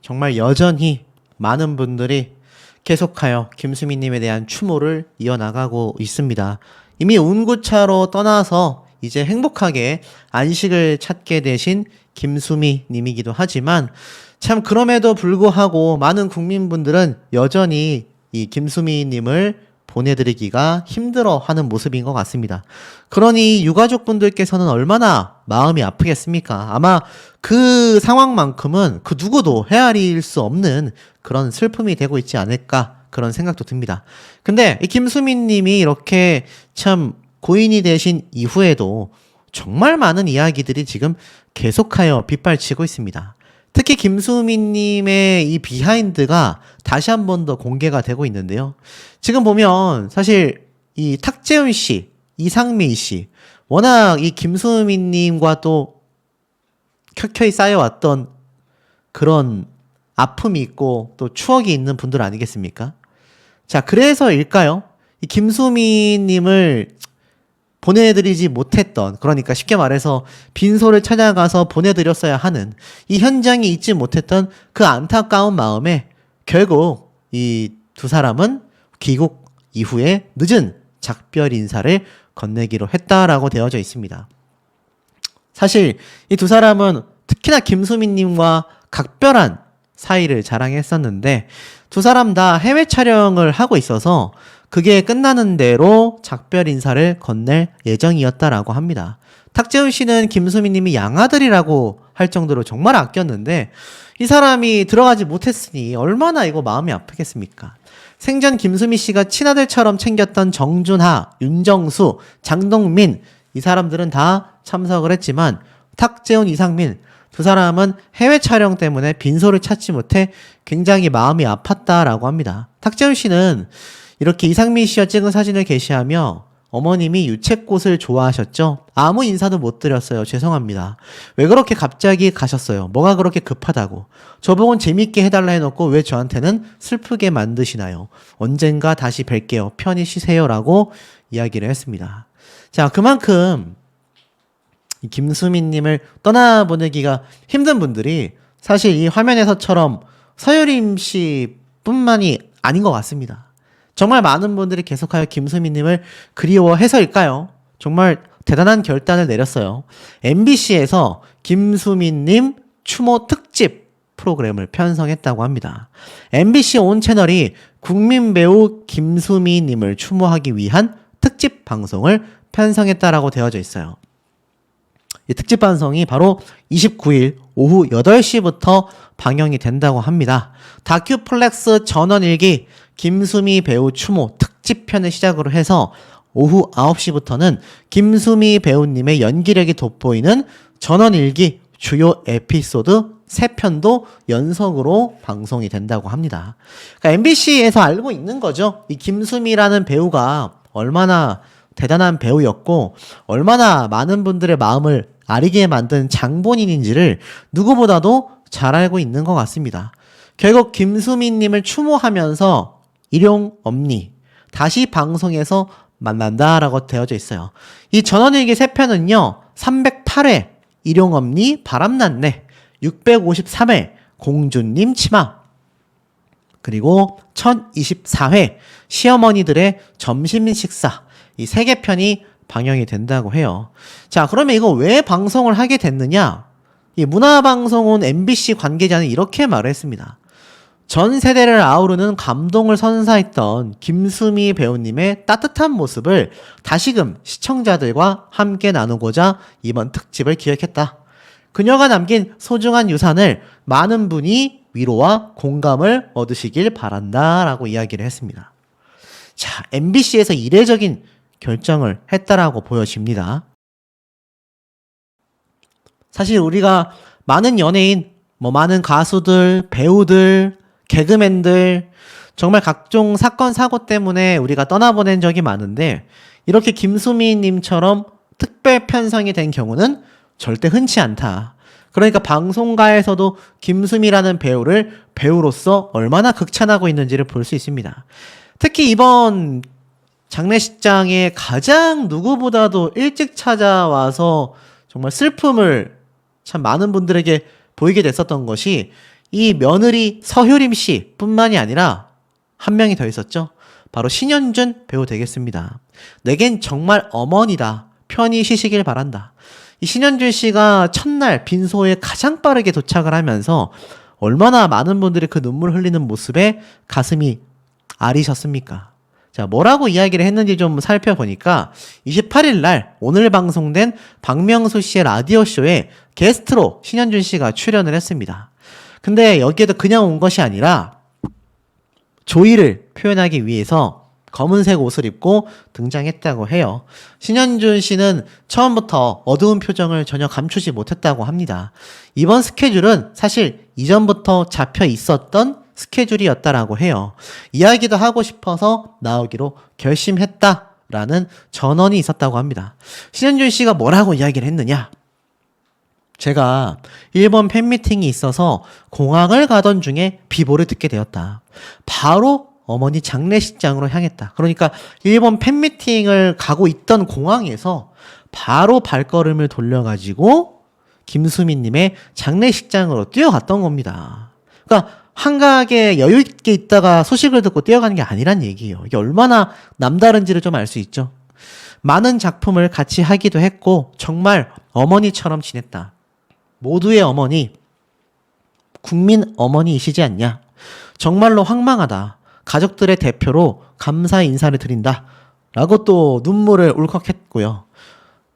정말 여전히 많은 분들이 계속하여 김수미님에 대한 추모를 이어나가고 있습니다. 이미 운구차로 떠나서 이제 행복하게 안식을 찾게 되신 김수미님이기도 하지만 참 그럼에도 불구하고 많은 국민분들은 여전히 이 김수미님을 보내드리기가 힘들어하는 모습인 것 같습니다. 그러니 유가족분들께서는 얼마나 마음이 아프겠습니까? 아마 그 상황만큼은 그 누구도 헤아릴 수 없는 그런 슬픔이 되고 있지 않을까 그런 생각도 듭니다. 근데 이 김수민님이 이렇게 참 고인이 되신 이후에도 정말 많은 이야기들이 지금 계속하여 빗발치고 있습니다. 특히 김수민님의 이 비하인드가 다시 한 번 더 공개가 되고 있는데요. 지금 보면 사실 이 탁재훈 씨, 이상민 씨, 워낙 이 김수민님과 또 켜켜이 쌓여왔던 그런 아픔이 있고 또 추억이 있는 분들 아니겠습니까? 자, 그래서일까요? 이 김수민님을 보내드리지 못했던, 그러니까 쉽게 말해서 빈소를 찾아가서 보내드렸어야 하는 이 현장에 있지 못했던 그 안타까운 마음에 결국 이 두 사람은 귀국 이후에 늦은 작별 인사를 건네기로 했다라고 되어져 있습니다. 사실 이 두 사람은 특히나 김수민님과 각별한 사이를 자랑했었는데 두 사람 다 해외 촬영을 하고 있어서 그게 끝나는 대로 작별 인사를 건넬 예정이었다라고 합니다. 탁재훈 씨는 김수민님이 양아들이라고 할 정도로 정말 아꼈는데 이 사람이 들어가지 못했으니 얼마나 이거 마음이 아프겠습니까? 생전 김수미 씨가 친아들처럼 챙겼던 정준하, 윤정수, 장동민 이 사람들은 다 참석을 했지만 탁재훈, 이상민 두 사람은 해외 촬영 때문에 빈소를 찾지 못해 굉장히 마음이 아팠다라고 합니다. 탁재훈 씨는 이렇게 이상민 씨와 찍은 사진을 게시하며 어머님이 유채꽃을 좋아하셨죠? 아무 인사도 못 드렸어요. 죄송합니다. 왜 그렇게 갑자기 가셨어요? 뭐가 그렇게 급하다고? 저보고는 재밌게 해달라 해놓고 왜 저한테는 슬프게 만드시나요? 언젠가 다시 뵐게요. 편히 쉬세요. 라고 이야기를 했습니다. 자, 그만큼 김수민님을 떠나보내기가 힘든 분들이 사실 이 화면에서처럼 서유림 씨 뿐만이 아닌 것 같습니다. 정말 많은 분들이 계속하여 김수민님을 그리워해서일까요? 정말 대단한 결단을 내렸어요. MBC에서 김수민님 추모 특집 프로그램을 편성했다고 합니다. MBC 온 채널이 국민 배우 김수민님을 추모하기 위한 특집 방송을 편성했다라고 되어져 있어요. 이 특집 방송이 바로 29일 오후 8시부터 방영이 된다고 합니다. 다큐플렉스 전원일기 김수미 배우 추모 특집편을 시작으로 해서 오후 9시부터는 김수미 배우님의 연기력이 돋보이는 전원일기 주요 에피소드 3편도 연속으로 방송이 된다고 합니다. 그러니까 MBC에서 알고 있는 거죠. 이 김수미라는 배우가 얼마나 대단한 배우였고 얼마나 많은 분들의 마음을 아리게 만든 장본인인지를 누구보다도 잘 알고 있는 것 같습니다. 결국 김수민님을 추모하면서 일용엄니 다시 방송에서 만난다라고 되어져 있어요. 이 전원일기 3편은요 308회 일용엄니 바람났네, 653회 공주님 치마, 그리고 1024회 시어머니들의 점심 식사, 이 3개 편이 방영이 된다고 해요. 자, 그러면 이거 왜 방송을 하게 됐느냐? 이 문화방송원 MBC 관계자는 이렇게 말을 했습니다. 전 세대를 아우르는 감동을 선사했던 김수미 배우님의 따뜻한 모습을 다시금 시청자들과 함께 나누고자 이번 특집을 기획했다. 그녀가 남긴 소중한 유산을 많은 분이 위로와 공감을 얻으시길 바란다 라고 이야기를 했습니다. 자, MBC에서 이례적인 결정을 했다라고 보여집니다. 사실 우리가 많은 연예인, 많은 가수들, 배우들, 개그맨들 정말 각종 사건 사고 때문에 우리가 떠나보낸 적이 많은데 이렇게 김수미님처럼 특별 편성이 된 경우는 절대 흔치 않다. 그러니까 방송가에서도 김수미라는 배우를 배우로서 얼마나 극찬하고 있는지를 볼 수 있습니다. 특히 이번 장례식장에 가장 누구보다도 일찍 찾아와서 정말 슬픔을 참 많은 분들에게 보이게 됐었던 것이 이 며느리 서효림 씨 뿐만이 아니라 한 명이 더 있었죠. 바로 신현준 배우 되겠습니다. 내겐 정말 어머니다. 편히 쉬시길 바란다. 이 신현준 씨가 첫날 빈소에 가장 빠르게 도착을 하면서 얼마나 많은 분들이 그 눈물 흘리는 모습에 가슴이 아리셨습니까? 자, 뭐라고 이야기를 했는지 좀 살펴보니까 28일 날 오늘 방송된 박명수 씨의 라디오쇼에 게스트로 신현준 씨가 출연을 했습니다. 근데 여기에도 그냥 온 것이 아니라 조의를 표현하기 위해서 검은색 옷을 입고 등장했다고 해요. 신현준 씨는 처음부터 어두운 표정을 전혀 감추지 못했다고 합니다. 이번 스케줄은 사실 이전부터 잡혀 있었던 스케줄이었다라고 해요. 이야기도 하고 싶어서 나오기로 결심했다라는 전언이 있었다고 합니다. 신현준 씨가 뭐라고 이야기를 했느냐? 제가 일본 팬미팅이 있어서 공항을 가던 중에 비보를 듣게 되었다. 바로 어머니 장례식장으로 향했다. 그러니까 일본 팬미팅을 가고 있던 공항에서 바로 발걸음을 돌려가지고 김수미님의 장례식장으로 뛰어갔던 겁니다. 그러니까 한가하게 여유있게 있다가 소식을 듣고 뛰어가는 게 아니란 얘기예요. 이게 얼마나 남다른지를 좀 알 수 있죠. 많은 작품을 같이 하기도 했고 정말 어머니처럼 지냈다. 모두의 어머니, 국민 어머니이시지 않냐. 정말로 황망하다. 가족들의 대표로 감사 인사를 드린다. 라고 또 눈물을 울컥했고요.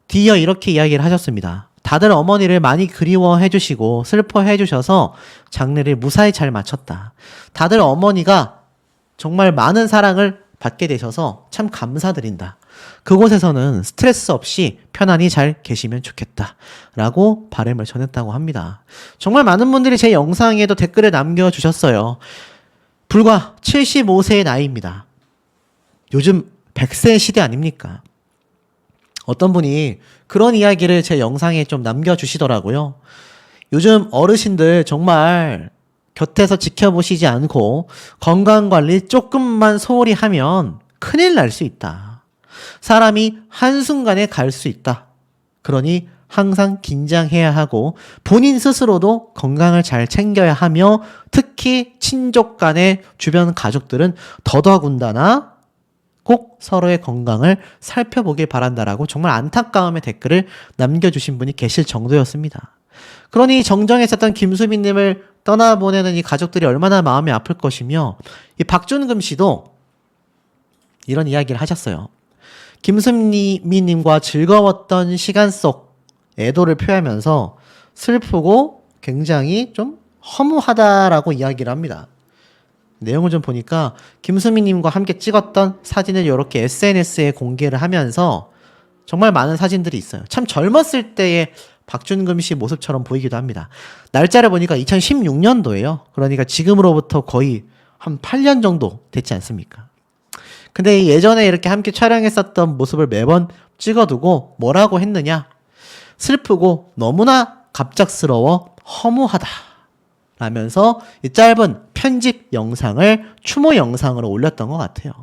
뒤이어 이렇게 이야기를 하셨습니다. 다들 어머니를 많이 그리워해 주시고 슬퍼해 주셔서 장례를 무사히 잘 마쳤다. 다들 어머니가 정말 많은 사랑을 받게 되셔서 참 감사드린다. 그곳에서는 스트레스 없이 편안히 잘 계시면 좋겠다. 라고 바람을 전했다고 합니다. 정말 많은 분들이 제 영상에도 댓글을 남겨주셨어요. 불과 75세의 나이입니다. 요즘 100세 시대 아닙니까? 어떤 분이 그런 이야기를 제 영상에 좀 남겨주시더라고요. 요즘 어르신들 정말 곁에서 지켜보시지 않고 건강관리 조금만 소홀히 하면 큰일 날 수 있다. 사람이 한순간에 갈 수 있다. 그러니 항상 긴장해야 하고 본인 스스로도 건강을 잘 챙겨야 하며 특히 친족 간의 주변 가족들은 더더군다나 꼭 서로의 건강을 살펴보길 바란다라고 정말 안타까움의 댓글을 남겨주신 분이 계실 정도였습니다. 그러니 정정했었던 김수민님을 떠나보내는 이 가족들이 얼마나 마음이 아플 것이며 이 박준금 씨도 이런 이야기를 하셨어요. 김수민님과 즐거웠던 시간 속 애도를 표하면서 슬프고 굉장히 좀 허무하다라고 이야기를 합니다. 내용을 좀 보니까 김수미님과 함께 찍었던 사진을 이렇게 SNS에 공개를 하면서 정말 많은 사진들이 있어요. 참 젊었을 때의 박준금 씨 모습처럼 보이기도 합니다. 날짜를 보니까 2016년도예요. 그러니까 지금으로부터 거의 한 8년 정도 됐지 않습니까? 근데 예전에 이렇게 함께 촬영했었던 모습을 매번 찍어두고 뭐라고 했느냐? 슬프고 너무나 갑작스러워 허무하다. 라면서 이 짧은 편집 영상을 추모 영상으로 올렸던 것 같아요.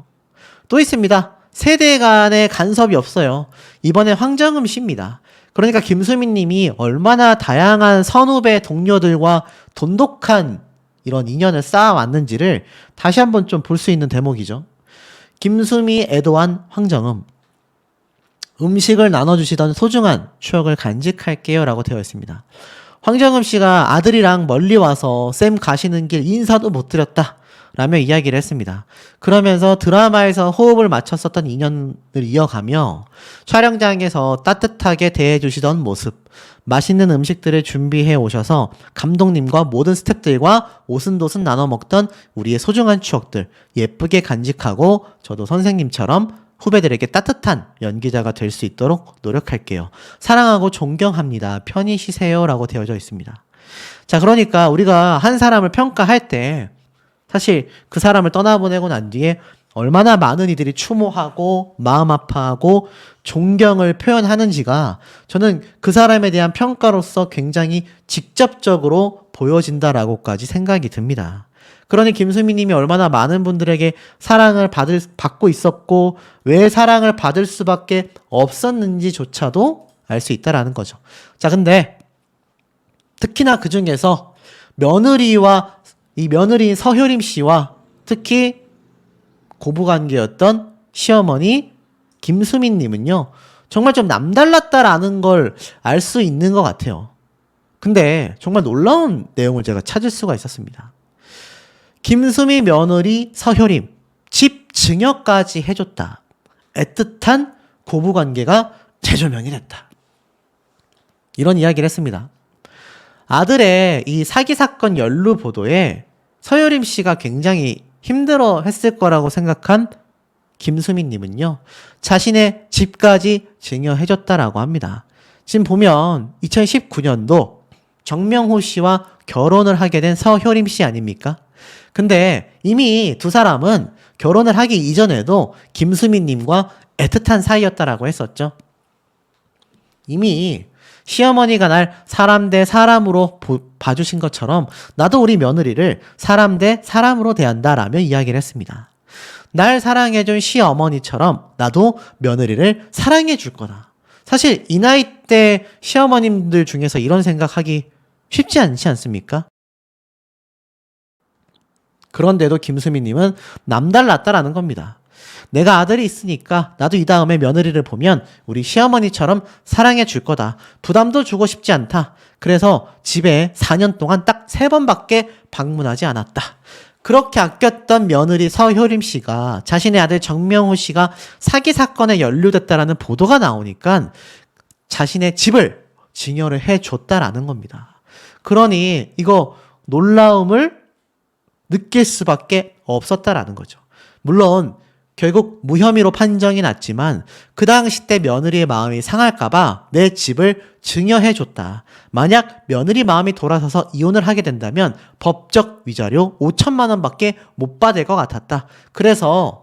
또 있습니다. 세대 간의 간섭이 없어요. 이번에 황정음 씨입니다. 그러니까 김수민 님이 얼마나 다양한 선후배 동료들과 돈독한 이런 인연을 쌓아왔는지를 다시 한번 좀 볼 수 있는 대목이죠. 김수미 애도한 황정음. 음식을 나눠주시던 소중한 추억을 간직할게요 라고 되어 있습니다. 황정음 씨가 아들이랑 멀리 와서 쌤 가시는 길 인사도 못 드렸다 라며 이야기를 했습니다. 그러면서 드라마에서 호흡을 맞췄었던 인연을 이어가며 촬영장에서 따뜻하게 대해주시던 모습, 맛있는 음식들을 준비해 오셔서 감독님과 모든 스태프들과 오순도순 나눠 먹던 우리의 소중한 추억들 예쁘게 간직하고 저도 선생님처럼 후배들에게 따뜻한 연기자가 될 수 있도록 노력할게요. 사랑하고 존경합니다. 편히 쉬세요. 라고 되어져 있습니다. 자, 그러니까 우리가 한 사람을 평가할 때 사실 그 사람을 떠나보내고 난 뒤에 얼마나 많은 이들이 추모하고 마음 아파하고 존경을 표현하는지가 저는 그 사람에 대한 평가로서 굉장히 직접적으로 보여진다라고까지 생각이 듭니다. 그러니 김수미 님이 얼마나 많은 분들에게 사랑을 받고 있었고 왜 사랑을 받을 수밖에 없었는지조차도 알 수 있다라는 거죠. 자, 근데 특히나 그 중에서 며느리와 이 며느리인 서효림 씨와 특히 고부관계였던 시어머니 김수민 님은요. 정말 좀 남달랐다라는 걸 알 수 있는 것 같아요. 근데 정말 놀라운 내용을 제가 찾을 수가 있었습니다. 김수미 며느리 서효림 집 증여까지 해줬다. 애틋한 고부관계가 재조명이 됐다. 이런 이야기를 했습니다. 아들의 이 사기 사건 연루 보도에 서효림 씨가 굉장히 힘들어 했을 거라고 생각한 김수민 님은요. 자신의 집까지 증여해줬다라고 합니다. 지금 보면 2019년도 정명호 씨와 결혼을 하게 된 서효림 씨 아닙니까? 근데 이미 두 사람은 결혼을 하기 이전에도 김수민 님과 애틋한 사이였다라고 했었죠. 이미 시어머니가 날 사람 대 사람으로 봐주신 것처럼 나도 우리 며느리를 사람 대 사람으로 대한다라며 이야기를 했습니다. 날 사랑해준 시어머니처럼 나도 며느리를 사랑해줄 거다. 사실 이 나이 때 시어머님들 중에서 이런 생각하기 쉽지 않지 않습니까? 그런데도 김수미님은 남달랐다라는 겁니다. 내가 아들이 있으니까 나도 이 다음에 며느리를 보면 우리 시어머니처럼 사랑해 줄 거다. 부담도 주고 싶지 않다. 그래서 집에 4년 동안 딱 3번밖에 방문하지 않았다. 그렇게 아꼈던 며느리 서효림 씨가 자신의 아들 정명호 씨가 사기 사건에 연루됐다라는 보도가 나오니까 자신의 집을 증여를 해줬다라는 겁니다. 그러니 이거 놀라움을 느낄 수밖에 없었다라는 거죠. 물론 결국 무혐의로 판정이 났지만 그 당시 때 며느리의 마음이 상할까봐 내 집을 증여해줬다. 만약 며느리 마음이 돌아서서 이혼을 하게 된다면 법적 위자료 5천만 원밖에 못 받을 것 같았다. 그래서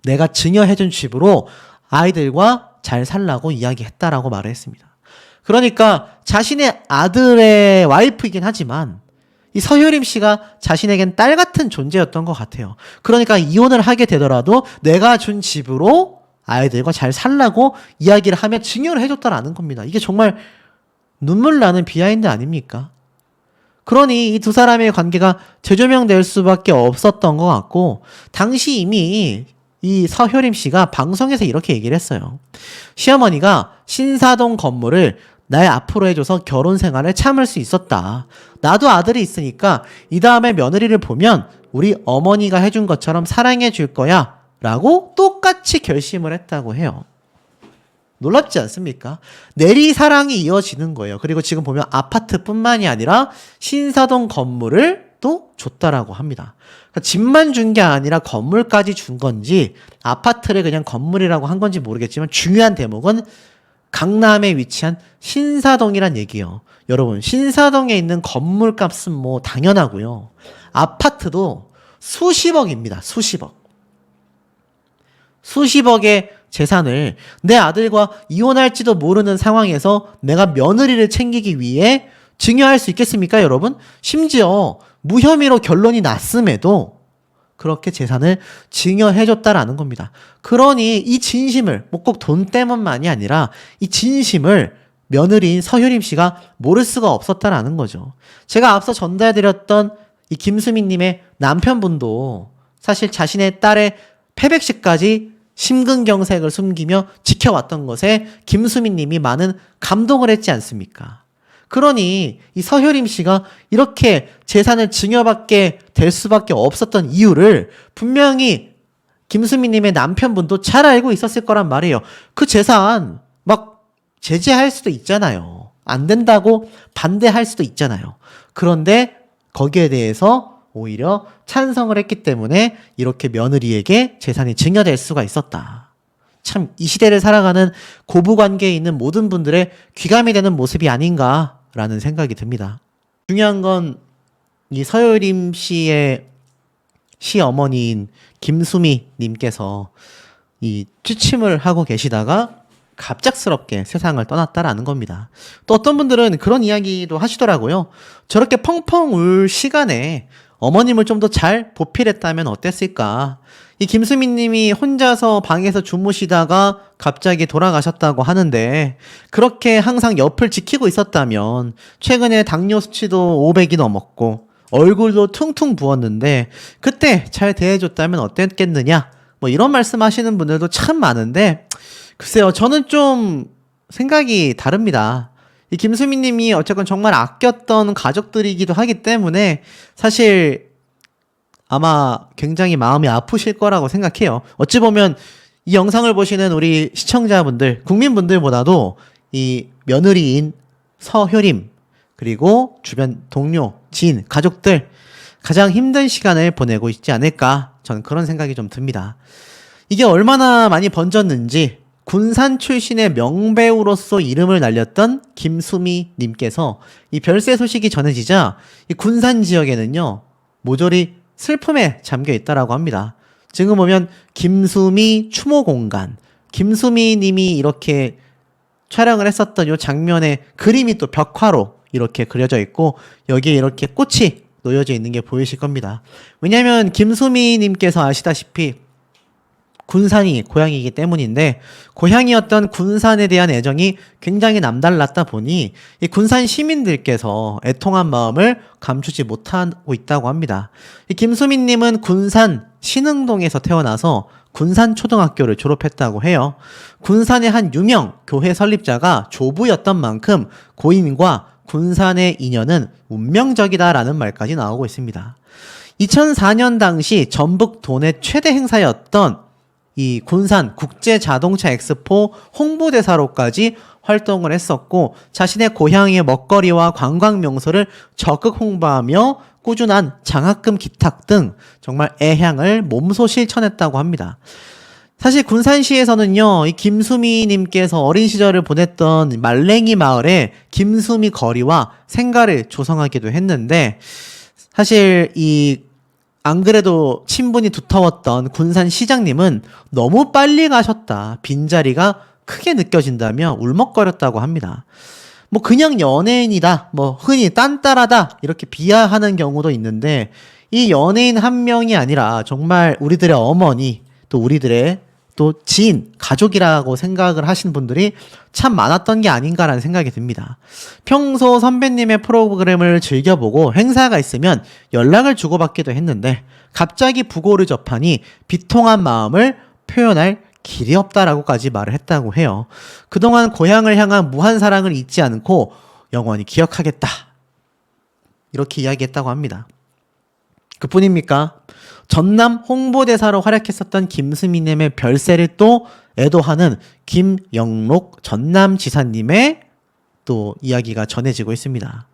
내가 증여해준 집으로 아이들과 잘 살라고 이야기했다라고 말을 했습니다. 그러니까 자신의 아들의 와이프이긴 하지만 이 서효림 씨가 자신에겐 딸 같은 존재였던 것 같아요. 그러니까 이혼을 하게 되더라도 내가 준 집으로 아이들과 잘 살라고 이야기를 하며 증여를 해줬다라는 겁니다. 이게 정말 눈물 나는 비하인드 아닙니까? 그러니 이 두 사람의 관계가 재조명될 수밖에 없었던 것 같고 당시 이미 이 서효림 씨가 방송에서 이렇게 얘기를 했어요. 시어머니가 신사동 건물을 날 앞으로 해줘서 결혼 생활을 참을 수 있었다. 나도 아들이 있으니까 이 다음에 며느리를 보면 우리 어머니가 해준 것처럼 사랑해 줄 거야 라고 똑같이 결심을 했다고 해요. 놀랍지 않습니까? 내리 사랑이 이어지는 거예요. 그리고 지금 보면 아파트뿐만이 아니라 신사동 건물을 또 줬다라고 합니다. 그러니까 집만 준 게 아니라 건물까지 준 건지 아파트를 그냥 건물이라고 한 건지 모르겠지만 중요한 대목은 강남에 위치한 신사동이란 얘기예요. 여러분 신사동에 있는 건물 값은 뭐 당연하고요. 아파트도 수십억입니다. 수십억의 재산을 내 아들과 이혼할지도 모르는 상황에서 내가 며느리를 챙기기 위해 증여할 수 있겠습니까, 여러분? 심지어 무혐의로 결론이 났음에도 그렇게 재산을 증여해줬다라는 겁니다. 그러니 이 진심을 뭐 꼭 돈 때문만이 아니라 이 진심을 며느리인 서효림 씨가 모를 수가 없었다라는 거죠. 제가 앞서 전달드렸던 이 김수민님의 남편분도 사실 자신의 딸의 패백시까지 심근경색을 숨기며 지켜왔던 것에 김수민님이 많은 감동을 했지 않습니까? 그러니 이 서효림 씨가 이렇게 재산을 증여받게 될 수밖에 없었던 이유를 분명히 김수민님의 남편분도 잘 알고 있었을 거란 말이에요. 그 재산 막 제재할 수도 있잖아요. 안 된다고 반대할 수도 있잖아요. 그런데 거기에 대해서 오히려 찬성을 했기 때문에 이렇게 며느리에게 재산이 증여될 수가 있었다. 참 이 시대를 살아가는 고부관계에 있는 모든 분들의 귀감이 되는 모습이 아닌가라는 생각이 듭니다. 중요한 건 이 서효림 씨의 시어머니인 김수미 님께서 이 취침을 하고 계시다가 갑작스럽게 세상을 떠났다라는 겁니다. 또 어떤 분들은 그런 이야기도 하시더라고요. 저렇게 펑펑 울 시간에 어머님을 좀 더 잘 보필했다면 어땠을까? 이 김수민 님이 혼자서 방에서 주무시다가 갑자기 돌아가셨다고 하는데, 그렇게 항상 옆을 지키고 있었다면 최근에 당뇨 수치도 500이 넘었고 얼굴도 퉁퉁 부었는데 그때 잘 대해줬다면 어땠겠느냐, 뭐 이런 말씀하시는 분들도 참 많은데, 글쎄요, 저는 좀 생각이 다릅니다. 이 김수민 님이 어쨌건 정말 아꼈던 가족들이기도 하기 때문에 사실 아마 굉장히 마음이 아프실 거라고 생각해요. 어찌 보면 이 영상을 보시는 우리 시청자분들, 국민분들보다도 이 며느리인 서효림, 그리고 주변 동료, 지인, 가족들 가장 힘든 시간을 보내고 있지 않을까, 저는 그런 생각이 좀 듭니다. 이게 얼마나 많이 번졌는지 군산 출신의 명배우로서 이름을 날렸던 김수미 님께서 이 별세 소식이 전해지자 이 군산 지역에는요 모조리 슬픔에 잠겨 있다라고 합니다. 지금 보면 김수미 추모 공간, 김수미 님이 이렇게 촬영을 했었던 이 장면에 그림이 또 벽화로 이렇게 그려져 있고 여기에 이렇게 꽃이 놓여져 있는 게 보이실 겁니다. 왜냐하면 김수미 님께서 아시다시피 군산이 고향이기 때문인데, 고향이었던 군산에 대한 애정이 굉장히 남달랐다 보니 이 군산 시민들께서 애통한 마음을 감추지 못하고 있다고 합니다. 이 김수민 님은 군산 신흥동에서 태어나서 군산초등학교를 졸업했다고 해요. 군산의 한 유명 교회 설립자가 조부였던 만큼 고인과 군산의 인연은 운명적이다라는 말까지 나오고 있습니다. 2004년 당시 전북 도내 최대 행사였던 이 군산 국제자동차 엑스포 홍보대사로까지 활동을 했었고, 자신의 고향의 먹거리와 관광 명소를 적극 홍보하며 꾸준한 장학금 기탁 등 정말 애향을 몸소 실천했다고 합니다. 사실 군산시에서는요, 이 김수미 님께서 어린 시절을 보냈던 말랭이 마을에 김수미 거리와 생가를 조성하기도 했는데, 사실 안 그래도 친분이 두터웠던 군산 시장님은 너무 빨리 가셨다, 빈자리가 크게 느껴진다며 울먹거렸다고 합니다. 뭐 그냥 연예인이다, 뭐 흔히 딴따라다 이렇게 비하하는 경우도 있는데, 이 연예인 한 명이 아니라 정말 우리들의 어머니, 또 우리들의 또 지인, 가족이라고 생각을 하신 분들이 참 많았던 게 아닌가라는 생각이 듭니다. 평소 선배님의 프로그램을 즐겨보고 행사가 있으면 연락을 주고받기도 했는데 갑자기 부고를 접하니 비통한 마음을 표현할 길이 없다라고까지 말을 했다고 해요. 그동안 고향을 향한 무한 사랑을 잊지 않고 영원히 기억하겠다, 이렇게 이야기했다고 합니다. 그뿐입니까? 전남 홍보대사로 활약했었던 김수미님의 별세를 또 애도하는 김영록 전남지사님의 또 이야기가 전해지고 있습니다.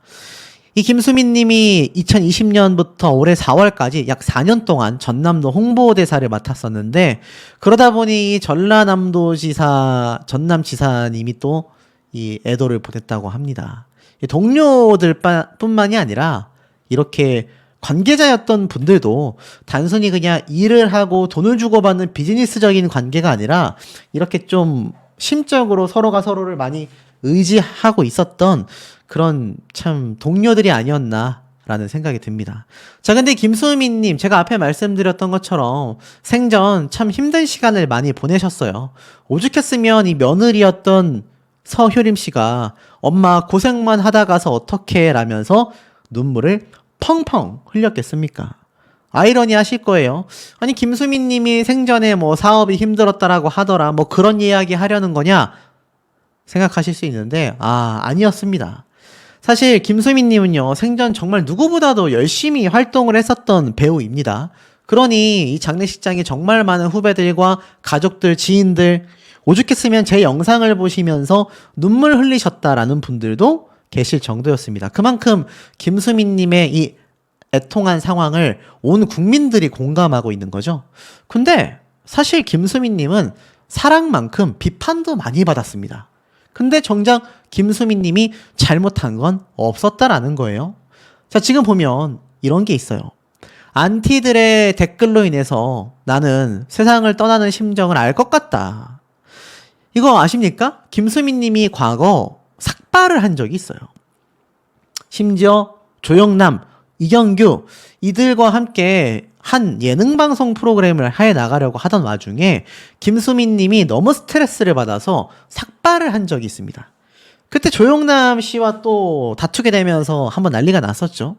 이 김수미님이 2020년부터 올해 4월까지 약 4년 동안 전남도 홍보대사를 맡았었는데, 그러다 보니 이 전라남도지사 전남지사님이 또 이 애도를 보냈다고 합니다. 동료들 뿐만이 아니라 이렇게 관계자였던 분들도 단순히 그냥 일을 하고 돈을 주고받는 비즈니스적인 관계가 아니라 이렇게 좀 심적으로 서로가 서로를 많이 의지하고 있었던 그런 참 동료들이 아니었나라는 생각이 듭니다. 자, 근데 김수민님, 제가 앞에 말씀드렸던 것처럼 생전 참 힘든 시간을 많이 보내셨어요. 오죽했으면 이 며느리였던 서효림 씨가 엄마 고생만 하다 가서 어떡해 라면서 눈물을 펑펑 흘렸겠습니까? 아이러니 하실 거예요. 아니, 김수민 님이 생전에 뭐 사업이 힘들었다라고 하더라, 뭐 그런 이야기 하려는 거냐 생각하실 수 있는데, 아니었습니다. 사실 김수민 님은요, 생전 정말 누구보다도 열심히 활동을 했었던 배우입니다. 그러니 이 장례식장에 정말 많은 후배들과 가족들, 지인들, 오죽했으면 제 영상을 보시면서 눈물 흘리셨다라는 분들도 계실 정도였습니다. 그만큼 김수민님의 이 애통한 상황을 온 국민들이 공감하고 있는 거죠. 근데 사실 김수민님은 사랑만큼 비판도 많이 받았습니다. 근데 정작 김수민님이 잘못한 건 없었다라는 거예요. 자, 지금 보면 이런 게 있어요. 안티들의 댓글로 인해서 나는 세상을 떠나는 심정을 알 것 같다. 이거 아십니까? 김수민님이 과거 삭발을 한 적이 있어요. 심지어 조영남, 이경규 이들과 함께 한 예능방송 프로그램을 해 나가려고 하던 와중에 김수민 님이 너무 스트레스를 받아서 삭발을 한 적이 있습니다. 그때 조영남 씨와 또 다투게 되면서 한번 난리가 났었죠.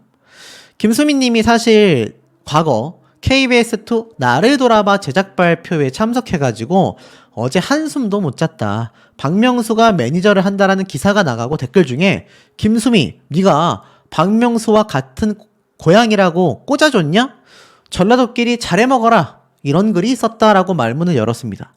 김수민 님이 사실 과거 KBS2 나를 돌아봐 제작 발표에 참석해가지고 어제 한숨도 못 잤다. 박명수가 매니저를 한다라는 기사가 나가고 댓글 중에 김수미, 네가 박명수와 같은 고향이라고 꽂아줬냐? 전라도끼리 잘해 먹어라. 이런 글이 있었다라고 말문을 열었습니다.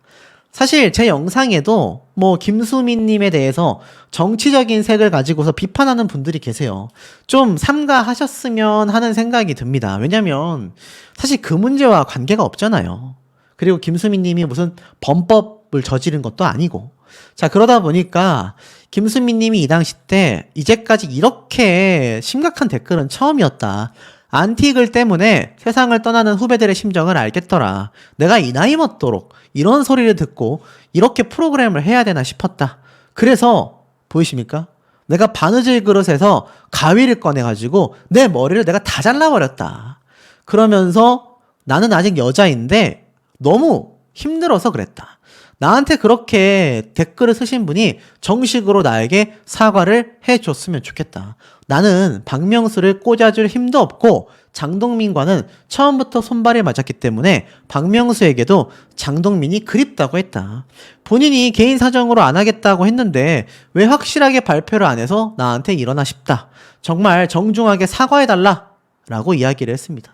사실 제 영상에도 뭐 김수민님에 대해서 정치적인 색을 가지고서 비판하는 분들이 계세요. 좀 삼가하셨으면 하는 생각이 듭니다. 왜냐면 사실 그 문제와 관계가 없잖아요. 그리고 김수민님이 무슨 범법을 저지른 것도 아니고. 자, 그러다 보니까 김수민님이 이 당시 때 이제까지 이렇게 심각한 댓글은 처음이었다. 안티글 때문에 세상을 떠나는 후배들의 심정을 알겠더라. 내가 이 나이 먹도록 이런 소리를 듣고 이렇게 프로그램을 해야 되나 싶었다. 그래서 보이십니까? 내가 바느질 그릇에서 가위를 꺼내가지고 내 머리를 내가 다 잘라버렸다. 그러면서 나는 아직 여자인데 너무 힘들어서 그랬다. 나한테 그렇게 댓글을 쓰신 분이 정식으로 나에게 사과를 해줬으면 좋겠다. 나는 박명수를 꽂아줄 힘도 없고 장동민과는 처음부터 손발이 맞았기 때문에 박명수에게도 장동민이 그립다고 했다. 본인이 개인 사정으로 안 하겠다고 했는데 왜 확실하게 발표를 안 해서 나한테 이러나 싶다. 정말 정중하게 사과해달라 라고 이야기를 했습니다.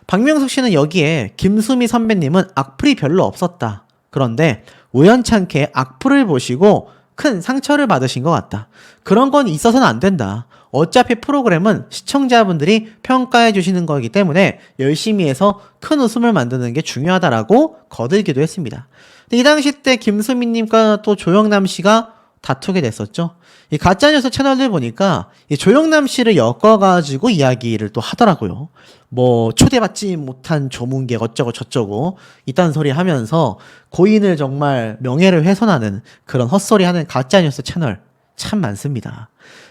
박명수 씨는 여기에 김수미 선배님은 악플이 별로 없었다. 그런데 우연찮게 악플을 보시고 큰 상처를 받으신 것 같다. 그런 건 있어서는 안 된다. 어차피 프로그램은 시청자분들이 평가해 주시는 거기 때문에 열심히 해서 큰 웃음을 만드는 게 중요하다라고 거들기도 했습니다. 근데 이 당시 때 김수민님과 또 조영남 씨가 다투게 됐었죠. 이 가짜뉴스 채널들 보니까 이 조영남 씨를 엮어가지고 이야기를 또 하더라고요. 뭐 초대받지 못한 조문객 어쩌고 저쩌고 이딴 소리 하면서 고인을 정말 명예를 훼손하는 그런 헛소리 하는 가짜뉴스 채널 참 많습니다.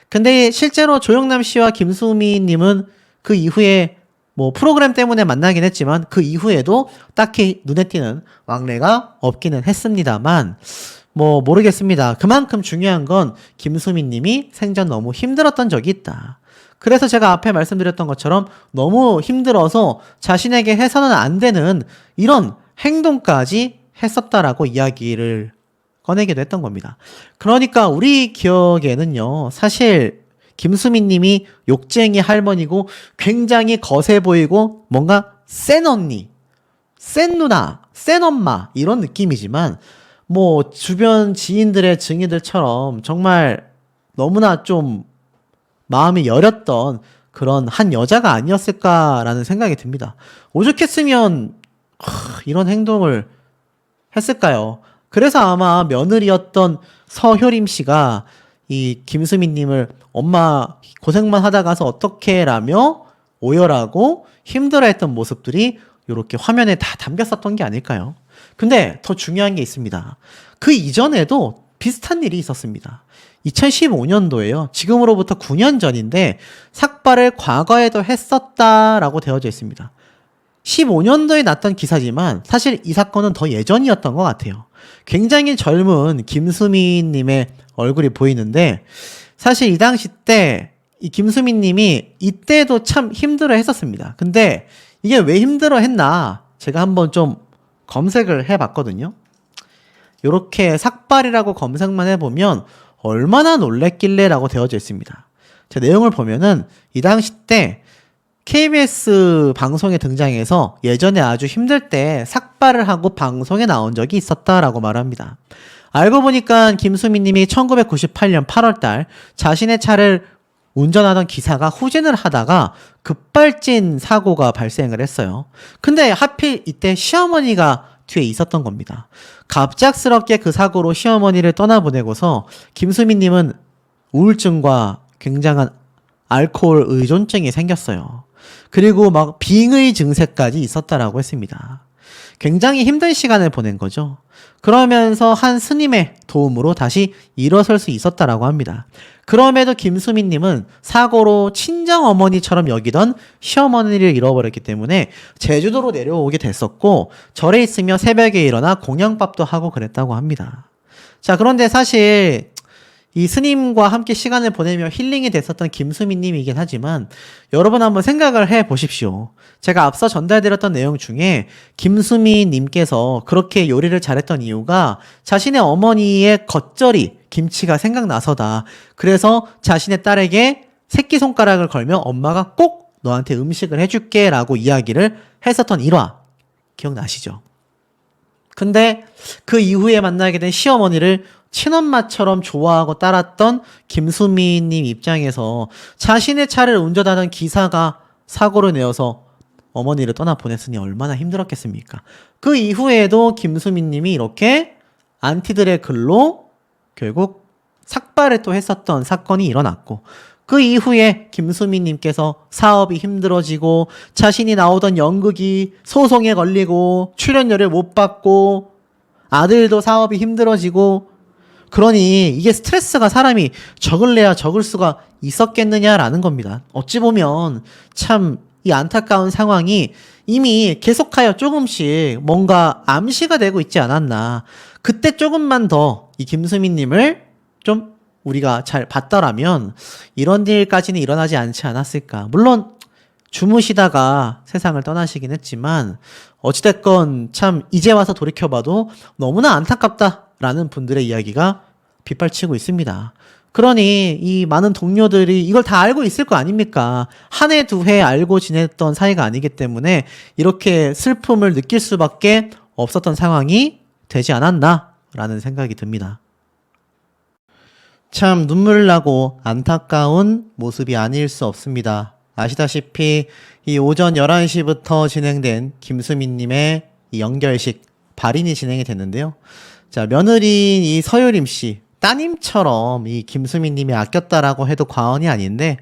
근데 실제로 조영남 씨와 김수미님은 그 이후에 뭐 프로그램 때문에 만나긴 했지만 그 이후에도 딱히 눈에 띄는 왕래가 없기는 했습니다만 뭐 모르겠습니다. 그만큼 중요한 건 김수민님이 생전 너무 힘들었던 적이 있다. 그래서 제가 앞에 말씀드렸던 것처럼 너무 힘들어서 자신에게 해서는 안 되는 이런 행동까지 했었다라고 이야기를 꺼내기도 했던 겁니다. 그러니까 우리 기억에는요, 사실 김수민님이 욕쟁이 할머니고 굉장히 거세 보이고 뭔가 센 언니, 센 누나, 센 엄마 이런 느낌이지만 뭐 주변 지인들의 증인들처럼 정말 너무나 좀 마음이 여렸던 그런 한 여자가 아니었을까라는 생각이 듭니다. 오죽했으면 이런 행동을 했을까요? 그래서 아마 며느리였던 서효림 씨가 이 김수민님을 엄마 고생만 하다 가서 어떡해 라며 오열하고 힘들어했던 모습들이 이렇게 화면에 다 담겼었던 게 아닐까요? 근데 더 중요한 게 있습니다. 그 이전에도 비슷한 일이 있었습니다. 2015년도에요. 지금으로부터 9년 전인데 삭발을 과거에도 했었다라고 되어져 있습니다. 15년도에 났던 기사지만 사실 이 사건은 더 예전이었던 것 같아요. 굉장히 젊은 김수민님의 얼굴이 보이는데 사실 이 당시 때 이 김수민님이 이때도 참 힘들어 했었습니다. 근데 이게 왜 힘들어 했나 제가 한번 좀 검색을 해봤거든요. 이렇게 삭발이라고 검색만 해보면 얼마나 놀랬길래라고 되어져 있습니다. 제 내용을 보면은 이 당시 때 KBS 방송에 등장해서 예전에 아주 힘들 때 삭발을 하고 방송에 나온 적이 있었다라고 말합니다. 알고 보니까 김수민님이 1998년 8월달 자신의 차를 운전하던 기사가 후진을 하다가 급발진 사고가 발생을 했어요. 근데 하필 이때 시어머니가 뒤에 있었던 겁니다. 갑작스럽게 그 사고로 시어머니를 떠나보내고서 김수민님은 우울증과 굉장한 알코올 의존증이 생겼어요. 그리고 막 빙의 증세까지 있었다라고 했습니다. 굉장히 힘든 시간을 보낸 거죠. 그러면서 한 스님의 도움으로 다시 일어설 수 있었다라고 합니다. 그럼에도 김수민님은 사고로 친정 어머니처럼 여기던 시어머니를 잃어버렸기 때문에 제주도로 내려오게 됐었고, 절에 있으며 새벽에 일어나 공양밥도 하고 그랬다고 합니다. 자, 그런데 사실 이 스님과 함께 시간을 보내며 힐링이 됐었던 김수민님이긴 하지만 여러분 한번 생각을 해 보십시오. 제가 앞서 전달드렸던 내용 중에 김수민님께서 그렇게 요리를 잘했던 이유가 자신의 어머니의 겉절이 김치가 생각나서다. 그래서 자신의 딸에게 새끼손가락을 걸며 엄마가 꼭 너한테 음식을 해줄게 라고 이야기를 했었던 일화 기억나시죠? 근데 그 이후에 만나게 된 시어머니를 친엄마처럼 좋아하고 따랐던 김수미님 입장에서 자신의 차를 운전하던 기사가 사고를 내어서 어머니를 떠나 보냈으니 얼마나 힘들었겠습니까? 그 이후에도 김수미님이 이렇게 안티들의 글로 결국 삭발을 또 했었던 사건이 일어났고, 그 이후에 김수미님께서 사업이 힘들어지고 자신이 나오던 연극이 소송에 걸리고 출연료를 못 받고 아들도 사업이 힘들어지고, 그러니 이게 스트레스가 사람이 적을래야 적을 수가 있었겠느냐라는 겁니다. 어찌 보면 참 이 안타까운 상황이 이미 계속하여 조금씩 뭔가 암시가 되고 있지 않았나. 그때 조금만 더 이 김수민님을 좀 우리가 잘 봤더라면 이런 일까지는 일어나지 않지 않았을까. 물론 주무시다가 세상을 떠나시긴 했지만 어찌됐건 참 이제 와서 돌이켜봐도 너무나 안타깝다라는 분들의 이야기가 빗발치고 있습니다. 그러니 이 많은 동료들이 이걸 다 알고 있을 거 아닙니까? 한 해, 두 해 알고 지냈던 사이가 아니기 때문에 이렇게 슬픔을 느낄 수밖에 없었던 상황이 되지 않았나라는 생각이 듭니다. 참 눈물 나고 안타까운 모습이 아닐 수 없습니다. 아시다시피 이 오전 11시부터 진행된 김수민님의 이 영결식 발인이 진행이 됐는데요. 자, 며느리인 이 서유림 씨, 따님처럼 이 김수민님이 아꼈다라고 해도 과언이 아닌데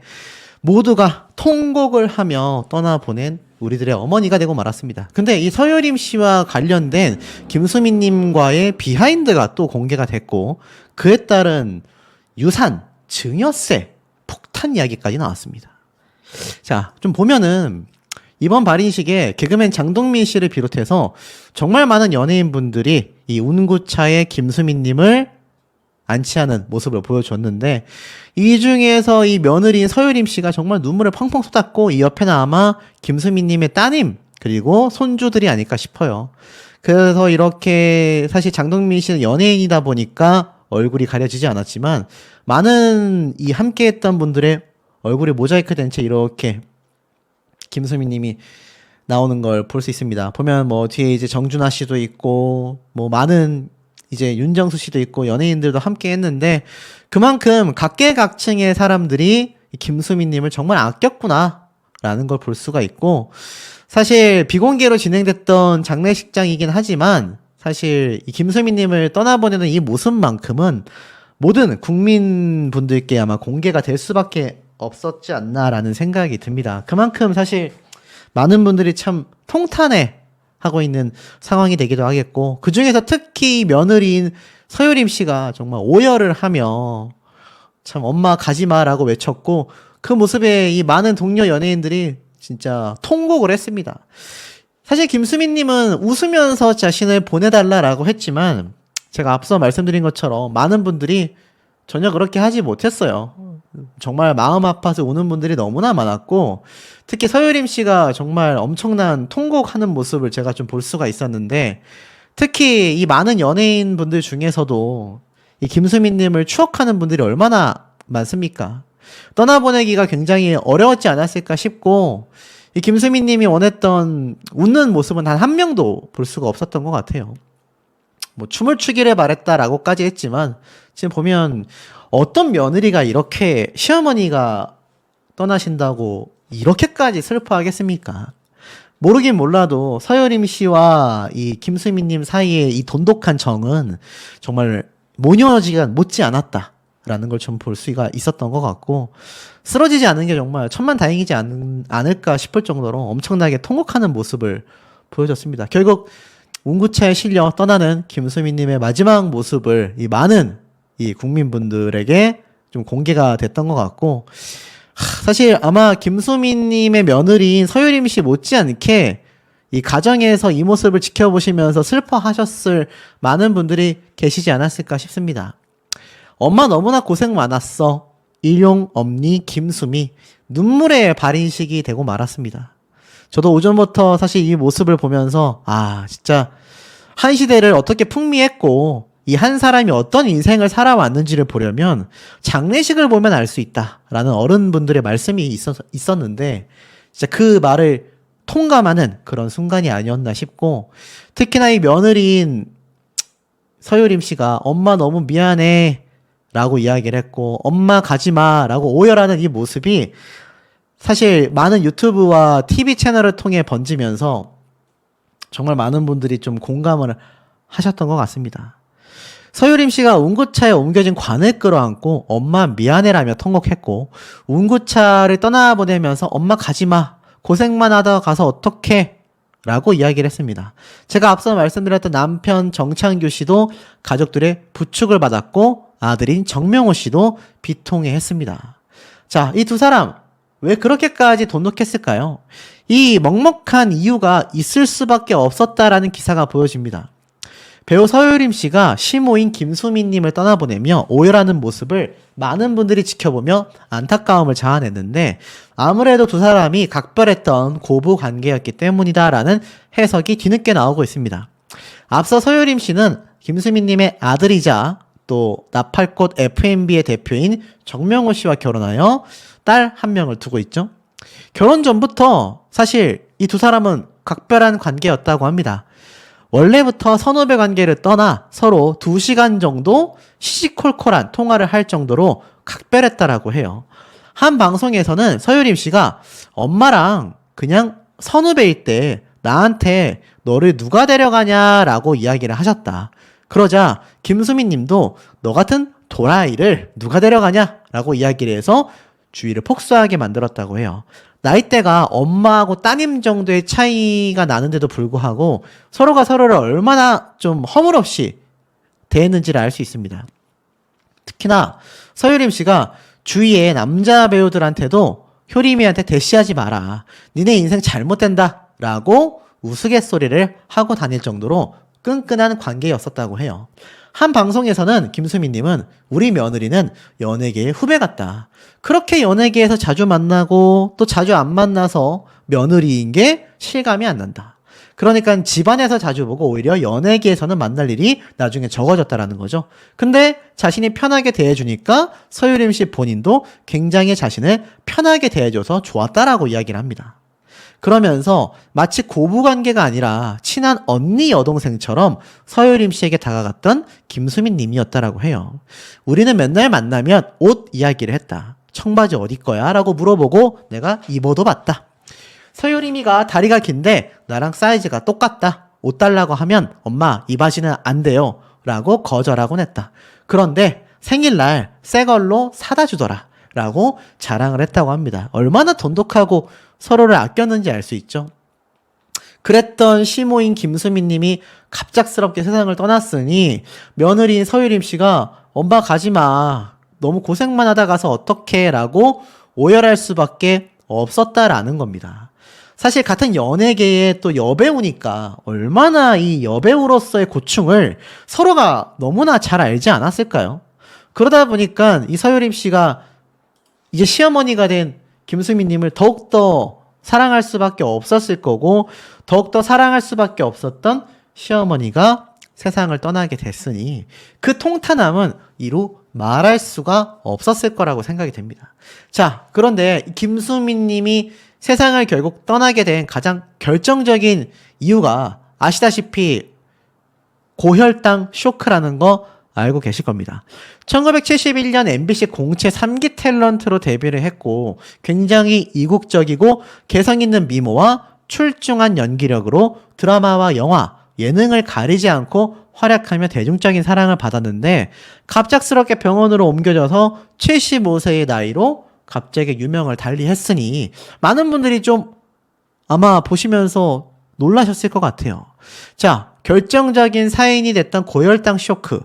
모두가 통곡을 하며 떠나보낸 우리들의 어머니가 되고 말았습니다. 근데 이 서유림 씨와 관련된 김수민님과의 비하인드가 또 공개가 됐고, 그에 따른 유산, 증여세, 폭탄 이야기까지 나왔습니다. 자, 좀 보면은 이번 발인식에 개그맨 장동민 씨를 비롯해서 정말 많은 연예인분들이 이 운구차의 김수민님을 안치하는 모습을 보여줬는데, 이 중에서 이 며느리인 서유림 씨가 정말 눈물을 펑펑 쏟았고, 이 옆에는 아마 김수민님의 따님 그리고 손주들이 아닐까 싶어요. 그래서 이렇게 사실 장동민 씨는 연예인이다 보니까 얼굴이 가려지지 않았지만 많은 이 함께했던 분들의 얼굴이 모자이크 된 채 이렇게 김수민님이 나오는 걸 볼 수 있습니다. 보면 뭐 뒤에 이제 정준하 씨도 있고 뭐 많은 이제 윤정수 씨도 있고 연예인들도 함께 했는데, 그만큼 각계각층의 사람들이 김수민님을 정말 아꼈구나라는 걸 볼 수가 있고, 사실 비공개로 진행됐던 장례식장이긴 하지만 사실 이 김수민님을 떠나보내는 이 모습만큼은 모든 국민분들께 아마 공개가 될 수밖에 없었지 않나라는 생각이 듭니다. 그만큼 사실 많은 분들이 참 통탄해 하고 있는 상황이 되기도 하겠고, 그 중에서 특히 며느리인 서유림 씨가 정말 오열을 하며 참 엄마 가지마라고 외쳤고, 그 모습에 이 많은 동료 연예인들이 진짜 통곡을 했습니다. 사실 김수민님은 웃으면서 자신을 보내달라라고 했지만 제가 앞서 말씀드린 것처럼 많은 분들이 전혀 그렇게 하지 못했어요. 정말 마음 아파서 우는 분들이 너무나 많았고, 특히 서유림 씨가 정말 엄청난 통곡하는 모습을 제가 좀 볼 수가 있었는데, 특히 이 많은 연예인 분들 중에서도 이 김수민님을 추억하는 분들이 얼마나 많습니까? 떠나보내기가 굉장히 어려웠지 않았을까 싶고, 이 김수민님이 원했던 웃는 모습은 단 한 명도 볼 수가 없었던 것 같아요. 뭐 춤을 추기를 바랬다라고까지 했지만 지금 보면 어떤 며느리가 이렇게 시어머니가 떠나신다고 이렇게까지 슬퍼하겠습니까? 모르긴 몰라도 서유림 씨와 이 김수민님 사이의 이 돈독한 정은 정말 모녀지간 못지 않았다라는 걸 좀 볼 수가 있었던 것 같고, 쓰러지지 않은 게 정말 천만다행이지 않을까 싶을 정도로 엄청나게 통곡하는 모습을 보여줬습니다. 결국 운구차에 실려 떠나는 김수미님의 마지막 모습을 이 많은 이 국민분들에게 좀 공개가 됐던 것 같고, 사실 아마 김수미님의 며느리인 서유림 씨 못지않게 이 가정에서 이 모습을 지켜보시면서 슬퍼하셨을 많은 분들이 계시지 않았을까 싶습니다. 엄마 너무나 고생 많았어. 일용 엄니 김수미. 눈물의 발인식이 되고 말았습니다. 저도 오전부터 사실 이 모습을 보면서 진짜 한 시대를 어떻게 풍미했고 이 한 사람이 어떤 인생을 살아왔는지를 보려면 장례식을 보면 알 수 있다라는 어른분들의 말씀이 있었는데 진짜 그 말을 통감하는 그런 순간이 아니었나 싶고, 특히나 이 며느리인 서유림 씨가 엄마 너무 미안해 라고 이야기를 했고 엄마 가지마 라고 오열하는 이 모습이 사실 많은 유튜브와 TV 채널을 통해 번지면서 정말 많은 분들이 좀 공감을 하셨던 것 같습니다. 서유림 씨가 운구차에 옮겨진 관을 끌어안고 엄마 미안해라며 통곡했고, 운구차를 떠나보내면서 엄마 가지마, 고생만 하다 가서 어떡해 라고 이야기를 했습니다. 제가 앞서 말씀드렸던 남편 정창규 씨도 가족들의 부축을 받았고 아들인 정명호 씨도 비통해했습니다. 자, 이 두 사람 왜 그렇게까지 돈독했을까요? 이 먹먹한 이유가 있을 수밖에 없었다라는 기사가 보여집니다. 배우 서유림 씨가 시모인 김수미님을 떠나보내며 오열하는 모습을 많은 분들이 지켜보며 안타까움을 자아냈는데, 아무래도 두 사람이 각별했던 고부 관계였기 때문이다라는 해석이 뒤늦게 나오고 있습니다. 앞서 서유림 씨는 김수미님의 아들이자 또 나팔꽃 F&B의 대표인 정명호 씨와 결혼하여 딸 한 명을 두고 있죠. 결혼 전부터 사실 이 두 사람은 각별한 관계였다고 합니다. 원래부터 선후배 관계를 떠나 서로 2시간 정도 시시콜콜한 통화를 할 정도로 각별했다라고 해요. 한 방송에서는 서유림 씨가 엄마랑 그냥 선후배일 때 나한테 너를 누가 데려가냐라고 이야기를 하셨다. 그러자 김수민 님도 너 같은 도라이를 누가 데려가냐라고 이야기를 해서 주의를 폭소하게 만들었다고 해요. 나이대가 엄마하고 따님 정도의 차이가 나는데도 불구하고 서로가 서로를 얼마나 좀 허물없이 대했는지를 알 수 있습니다. 특히나 서유림 씨가 주위의 남자 배우들한테도 효림이한테 대시하지 마라, 니네 인생 잘못된다 라고 우스갯소리를 하고 다닐 정도로 끈끈한 관계였었다고 해요. 한 방송에서는 김수미님은 우리 며느리는 연예계의 후배 같다, 그렇게 연예계에서 자주 만나고 또 자주 안 만나서 며느리인 게 실감이 안 난다, 그러니까 집안에서 자주 보고 오히려 연예계에서는 만날 일이 나중에 적어졌다라는 거죠. 근데 자신이 편하게 대해주니까 서유림 씨 본인도 굉장히 자신을 편하게 대해줘서 좋았다라고 이야기를 합니다. 그러면서 마치 고부관계가 아니라 친한 언니 여동생처럼 서유림 씨에게 다가갔던 김수민 님이었다라고 해요. 우리는 맨날 만나면 옷 이야기를 했다. 청바지 어디 거야? 라고 물어보고 내가 입어도 봤다. 서유림이가 다리가 긴데 나랑 사이즈가 똑같다. 옷 달라고 하면 엄마 이 바지는 안 돼요 라고 거절하곤 했다. 그런데 생일날 새 걸로 사다 주더라 라고 자랑을 했다고 합니다. 얼마나 돈독하고 서로를 아꼈는지 알 수 있죠. 그랬던 시모인 김수민 님이 갑작스럽게 세상을 떠났으니 며느리인 서유림 씨가 엄마 가지마, 너무 고생만 하다 가서 어떡해 라고 오열할 수밖에 없었다라는 겁니다. 사실 같은 연예계의 또 여배우니까 얼마나 이 여배우로서의 고충을 서로가 너무나 잘 알지 않았을까요? 그러다 보니까 이 서유림 씨가 이제 시어머니가 된 김수민 님을 더욱더 사랑할 수밖에 없었을 거고, 더욱더 사랑할 수밖에 없었던 시어머니가 세상을 떠나게 됐으니 그 통탄함은 이루 말할 수가 없었을 거라고 생각이 됩니다. 자, 그런데 김수민 님이 세상을 결국 떠나게 된 가장 결정적인 이유가 아시다시피 고혈당 쇼크라는 거 알고 계실 겁니다. 1971년 MBC 공채 3기 탤런트로 데뷔를 했고 굉장히 이국적이고 개성 있는 미모와 출중한 연기력으로 드라마와 영화, 예능을 가리지 않고 활약하며 대중적인 사랑을 받았는데 갑작스럽게 병원으로 옮겨져서 75세의 나이로 갑자기 유명을 달리했으니 많은 분들이 좀 아마 보시면서 놀라셨을 것 같아요. 자, 결정적인 사인이 됐던 고혈당 쇼크.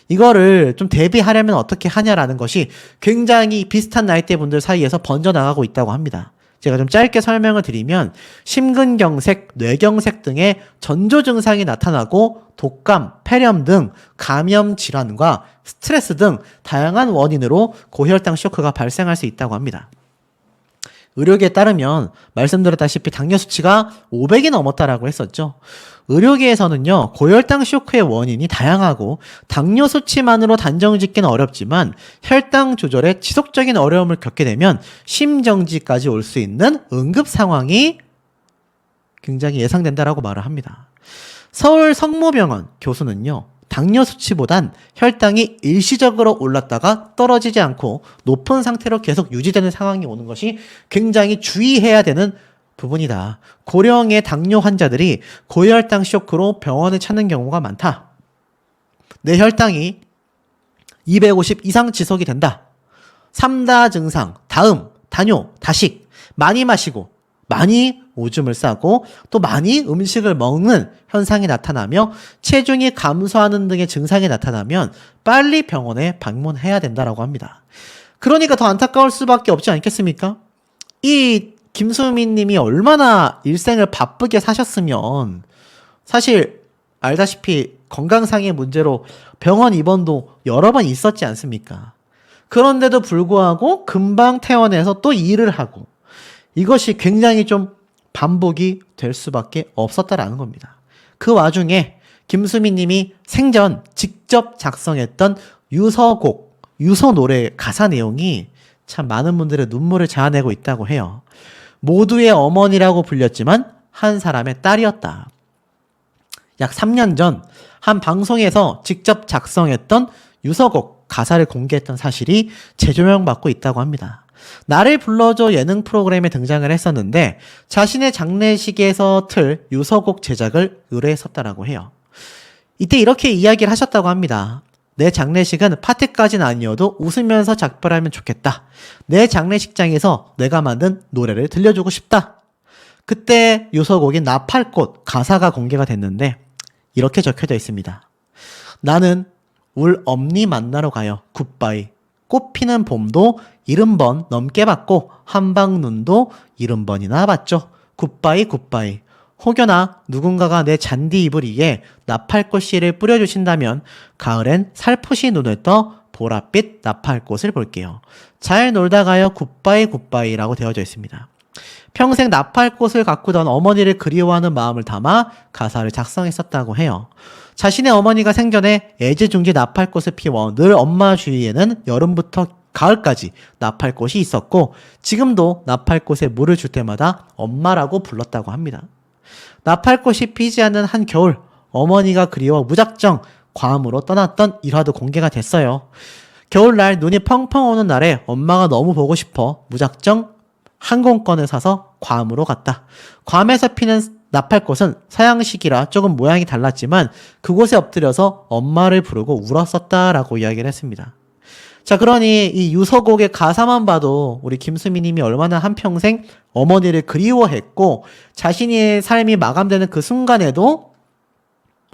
이거를 좀 대비하려면 어떻게 하냐라는 것이 굉장히 비슷한 나이대 분들 사이에서 번져나가고 있다고 합니다. 제가 좀 짧게 설명을 드리면 심근경색, 뇌경색 등의 전조 증상이 나타나고 독감, 폐렴 등 감염 질환과 스트레스 등 다양한 원인으로 고혈당 쇼크가 발생할 수 있다고 합니다. 의료계에 따르면 말씀드렸다시피 당뇨 수치가 500이 넘었다라고 했었죠. 의료계에서는요, 고혈당 쇼크의 원인이 다양하고 당뇨 수치만으로 단정 짓기는 어렵지만 혈당 조절에 지속적인 어려움을 겪게 되면 심정지까지 올 수 있는 응급 상황이 굉장히 예상된다라고 말을 합니다. 서울 성모병원 교수는요, 당뇨 수치보단 혈당이 일시적으로 올랐다가 떨어지지 않고 높은 상태로 계속 유지되는 상황이 오는 것이 굉장히 주의해야 되는 부분이다. 고령의 당뇨 환자들이 고혈당 쇼크로 병원을 찾는 경우가 많다. 내 혈당이 250 이상 지속이 된다. 3다 증상, 다음, 다뇨, 다식, 많이 마시고, 많이 오줌을 싸고 또 많이 음식을 먹는 현상이 나타나며 체중이 감소하는 등의 증상이 나타나면 빨리 병원에 방문해야 된다라고 합니다. 그러니까 더 안타까울 수밖에 없지 않겠습니까? 이 김수민 님이 얼마나 일생을 바쁘게 사셨으면 사실 알다시피 건강상의 문제로 병원 입원도 여러 번 있었지 않습니까? 그런데도 불구하고 금방 퇴원해서 또 일을 하고 이것이 굉장히 좀 반복이 될 수밖에 없었다라는 겁니다. 그 와중에 김수민 님이 생전 직접 작성했던 유서곡, 유서노래 가사 내용이 참 많은 분들의 눈물을 자아내고 있다고 해요. 모두의 어머니라고 불렸지만 한 사람의 딸이었다. 약 3년 전 한 방송에서 직접 작성했던 유서곡 가사를 공개했던 사실이 재조명받고 있다고 합니다. 나를 불러줘 예능 프로그램에 등장을 했었는데 자신의 장례식에서 틀 유서곡 제작을 의뢰했었다라고 해요. 이때 이렇게 이야기를 하셨다고 합니다. 내 장례식은 파티까지는 아니어도 웃으면서 작별하면 좋겠다. 내 장례식장에서 내가 만든 노래를 들려주고 싶다. 그때 유서곡인 나팔꽃 가사가 공개가 됐는데 이렇게 적혀져 있습니다. 나는 울 엄니 만나러 가요. 굿바이. 꽃 피는 봄도 70번 넘게 봤고 한방눈도 70번이나 봤죠. 굿바이 굿바이. 혹여나 누군가가 내 잔디 이불 위에 나팔꽃 씨를 뿌려주신다면 가을엔 살포시 눈을 떠 보랏빛 나팔꽃을 볼게요. 잘 놀다 가요. 굿바이 굿바이라고 되어져 있습니다. 평생 나팔꽃을 가꾸던 어머니를 그리워하는 마음을 담아 가사를 작성했었다고 해요. 자신의 어머니가 생전에 애지중지 나팔꽃을 피워 늘 엄마 주위에는 여름부터 가을까지 나팔꽃이 있었고 지금도 나팔꽃에 물을 줄 때마다 엄마라고 불렀다고 합니다. 나팔꽃이 피지 않는 한 겨울 어머니가 그리워 무작정 괌으로 떠났던 일화도 공개가 됐어요. 겨울날 눈이 펑펑 오는 날에 엄마가 너무 보고 싶어 무작정 항공권을 사서 괌으로 갔다. 괌에서 피는 나팔꽃은 서양식이라 조금 모양이 달랐지만 그곳에 엎드려서 엄마를 부르고 울었었다라고 이야기를 했습니다. 자, 그러니 이 유서곡의 가사만 봐도 우리 김수미 님이 얼마나 한평생 어머니를 그리워했고 자신의 삶이 마감되는 그 순간에도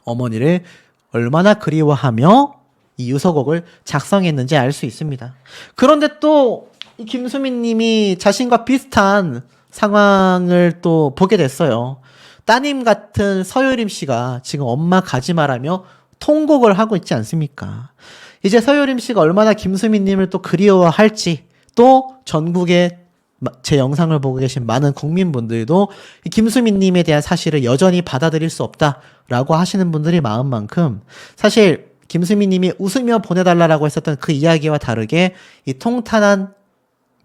어머니를 얼마나 그리워하며 이 유서곡을 작성했는지 알 수 있습니다. 그런데 또 이 김수민 님이 자신과 비슷한 상황을 또 보게 됐어요. 따님 같은 서유림 씨가 지금 엄마 가지 마라며 통곡을 하고 있지 않습니까? 이제 서유림 씨가 얼마나 김수민 님을 또 그리워할지 또 전국에 제 영상을 보고 계신 많은 국민분들도 이 김수민 님에 대한 사실을 여전히 받아들일 수 없다라고 하시는 분들이 많은 만큼 사실 김수민 님이 웃으며 보내달라고 했었던 그 이야기와 다르게 이 통탄한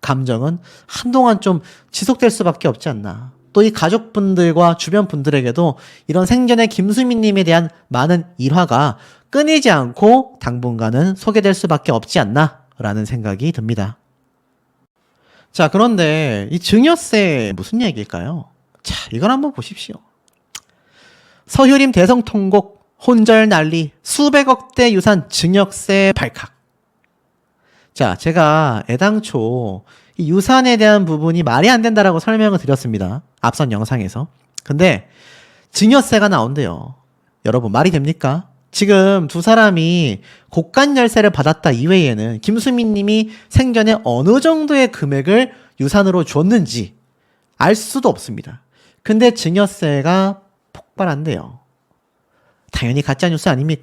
감정은 한동안 좀 지속될 수밖에 없지 않나. 또 이 가족분들과 주변 분들에게도 이런 생전의 김수민 님에 대한 많은 일화가 끊이지 않고 당분간은 소개될 수밖에 없지 않나 라는 생각이 듭니다. 자, 그런데 이 증여세 무슨 얘기일까요? 자, 이걸 한번 보십시오. 서유림 대성통곡 혼절 난리 수백억대 유산 증여세 발칵. 자, 제가 애당초 이 유산에 대한 부분이 말이 안 된다라고 설명을 드렸습니다. 앞선 영상에서. 근데 증여세가 나온대요. 여러분 말이 됩니까? 지금 두 사람이 고간 열세를 받았다 이외에는 김수민 님이 생전에 어느 정도의 금액을 유산으로 줬는지 알 수도 없습니다. 근데 증여세가 폭발한대요. 당연히 가짜뉴스 아닙니까?